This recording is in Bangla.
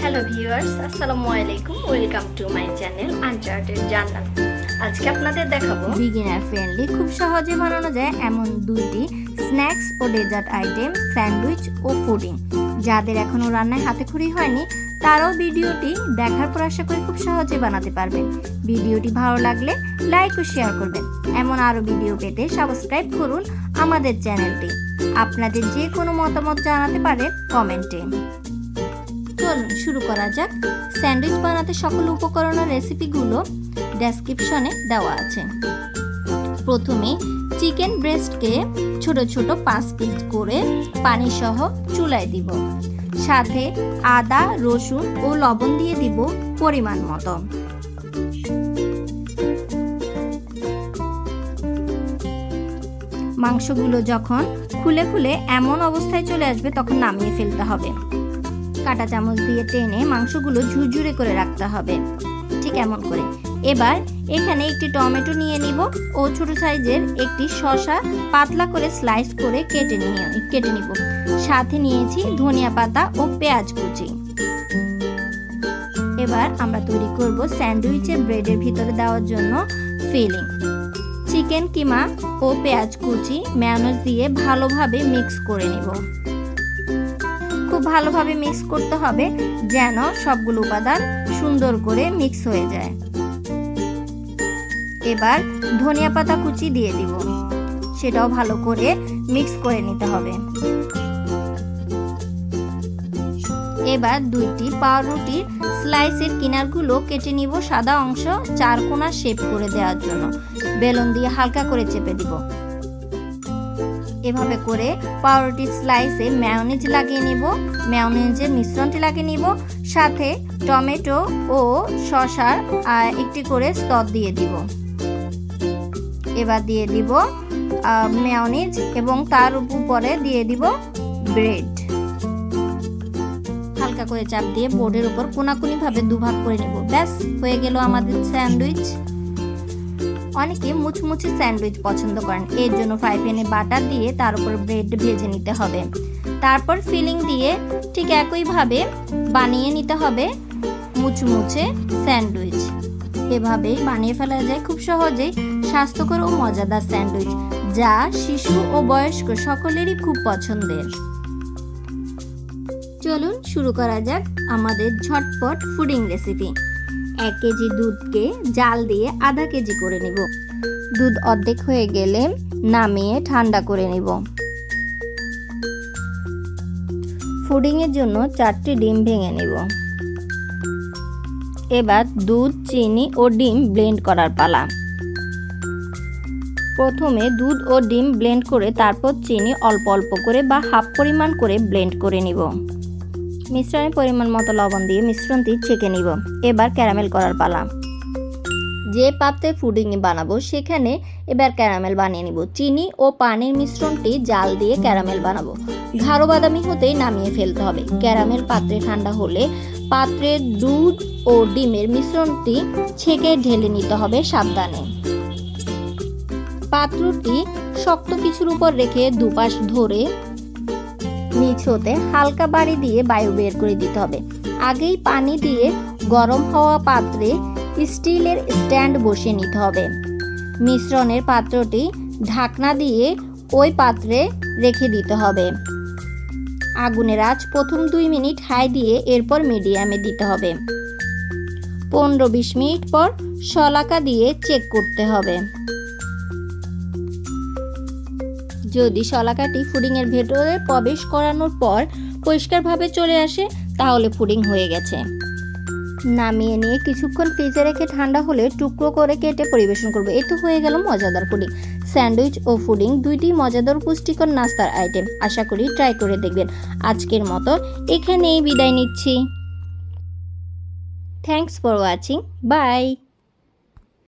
হ্যালো ভিউয়ার্স, আসসালামু আলাইকুম। Welcome to my channel Uncharted জান্নাত। আজকে আপনাদের দেখাবো বিগিনার ফ্রেন্ডলি, খুব সহজে বানানো যায় এমন দুইটি স্ন্যাক্স ও ডেজার্ট আইটেম, স্যান্ডউইচ ও পুডিং। যাদের এখনও রান্নায় হাতেখড়ি হয়নি তারাও ভিডিওটি দেখার পর আশা করি খুব সহজে বানাতে পারবেন। ভিডিওটি ভালো লাগলে লাইক ও শেয়ার করবেন। এমন আরও ভিডিও পেতে সাবস্ক্রাইব করুন আমাদের চ্যানেলটি। আপনাদের যে কোনো মতামত জানাতে পারেন কমেন্টে। চলুন শুরু করা যাক। স্যান্ডউইচ বানাতে সকল উপকরণের রেসিপিগুলো ডেসক্রিপশনে দেওয়া আছে। প্রথমে চিকেন ব্রেস্টকে ছোট ছোট 5 পিস করে পানি সহ চুলায় দিব। সাথে আদা, রসুন ও লবণ দিয়ে দিব পরিমাণ মতো। মাংসগুলো যখন খুলে খুলে এমন অবস্থায় চলে আসবে তখন নামিয়ে ফেলতে হবে। কাঁটা চামচ দিয়ে টেনে মাংসগুলো ঝুরঝুরে করে রাখতে হবে, ঠিক এমন করে। এবার এখানে একটি টমেটো নিয়ে নিব ও ছোট সাইজের একটি শসা পাতলা করে স্লাইস করে কেটে নিব। সাথে নিয়েছি ধনিয়া পাতা ও পেঁয়াজ কুচি। এবার আমরা তৈরি করব স্যান্ডউইচের ব্রেডের ভিতরে দেওয়ার জন্য ফিলিং। চিকেন কিমা ও পেঁয়াজ কুচি মেয়োনেজ দিয়ে ভালোভাবে মিক্স করে নিব। খুব ভালোভাবে মিক্স করতে হবে যেন সবগুলো উপাদান সুন্দর করে মিক্স হয়ে যায়। এবার ধনিয়া পাতা কুচি দিয়ে দিব, সেটাও ভালো করে মিক্স করে নিতে হবে। এবার দুইটি পাউরুটির স্লাইসের কিনারগুলো কেটে নিব সাদা অংশ 4 কোণা শেপ করে দেওয়ার জন্য। বেলুন দিয়ে হালকা করে চেপে দিব। এভাবে করে পাউরুটির স্লাইসে মেয়োনেজ লাগিয়ে নিব। মেয়োনেজের মিশ্রণটি লাগিয়ে নিব। সাথে টমেটো ও শসার একটি করে স্তর দিয়ে দিব। এবার দিয়ে দিব মেয়োনেজ এবং তার উপরে দিয়ে দিব ব্রেড। হালকা করে চাপ দিয়ে বোর্ডের উপর কোনাকুনি ভাবে দুভাগ করে নেব। ব্যাস, হয়ে গেল আমাদের স্যান্ডউইচ। অনেকে মুচমুচে স্যান্ডউইচ পছন্দ করেন, এর জন্য ফ্রাই প্যানে বাটার দিয়ে তার উপর ব্রেড ভেজে নিতে হবে। তারপর ফিলিং দিয়ে ঠিক একইভাবে বানিয়ে নিতে হবে মুচমুচে স্যান্ডউইচ। এভাবেই বানিয়ে ফেলা যায় খুব সহজেই স্বাস্থ্যকর ও মজাদার স্যান্ডউইচ, যা শিশু ও বয়স্ক সকলেরই খুব পছন্দের। চলুন শুরু করা যাক আমাদের ঝটপট পুডিং রেসিপি। 1 কেজি দুধকে জাল দিয়ে আধা কেজি করে নিব। দুধ অর্ধেক হয়ে গেলে নামিয়ে ঠান্ডা করে নিব। পুডিংয়ের জন্য 4টি ডিম ভেঙে নিব। এবার দুধ, চিনি ও ডিম ব্লেন্ড করার পালা। প্রথমে দুধ ও ডিম ব্লেন্ড করে তারপর চিনি অল্প অল্প করে বা হাফ পরিমাণ করে ব্লেন্ড করে নিব। মিশ্রণের পরিমাণ মতো লবণ দিয়ে মিশ্রণটি ছেঁকে নিব। এবার ক্যারামেল করার পালা। যে পাত্রে পুডিং বানাবো সেখানে এবার ক্যারামেল বানিয়ে নিব। চিনি ও পানির মিশ্রণটি জাল দিয়ে ক্যারামেল বানাবো। গাঢ় বাদামি হতেই নামিয়ে ফেলতে হবে। ক্যারামেল পাত্রে ঠান্ডা হলে পাত্রে দুধ ও ডিমের মিশ্রণটি ছেঁকে ঢেলে নিতে হবে সাবধানে। পাত্রটি শক্ত কিছুর উপর রেখে দুপাশ ধরে নিচ হতে হালকা বাড়ি দিয়ে বায়ু বের করে দিতে হবে। আগেই পানি দিয়ে গরম হওয়া পাত্রে স্টিলের স্ট্যান্ড বসিয়ে নিতে হবে। মিশ্রণের পাত্রটি ঢাকনা দিয়ে ওই পাত্রে রেখে দিতে হবে। আগুনের আঁচ প্রথম 2 মিনিট হাই দিয়ে এরপর মিডিয়ামে দিতে হবে। 15-20 মিনিট পর শলাকা দিয়ে চেক করতে হবে। যদি শলাকাটি পুডিংয়ের ভেতরে প্রবেশ করানোর পর পরিষ্কারভাবে চলে আসে তাহলে পুডিং হয়ে গেছে। নামিয়ে নিয়ে কিছুক্ষণ ফ্রিজে রেখে ঠান্ডা হলে টুকরো করে কেটে পরিবেশন করব। এই তো হয়ে গেল মজাদার পুডিং। স্যান্ডউইচ ও পুডিং দুইটি মজাদার পুষ্টিকর নাস্তার আইটেম। আশা করি ট্রাই করে দেখবেন। আজকের মতো এখানেই বিদায় নিচ্ছি। Thanks for watching. বাই।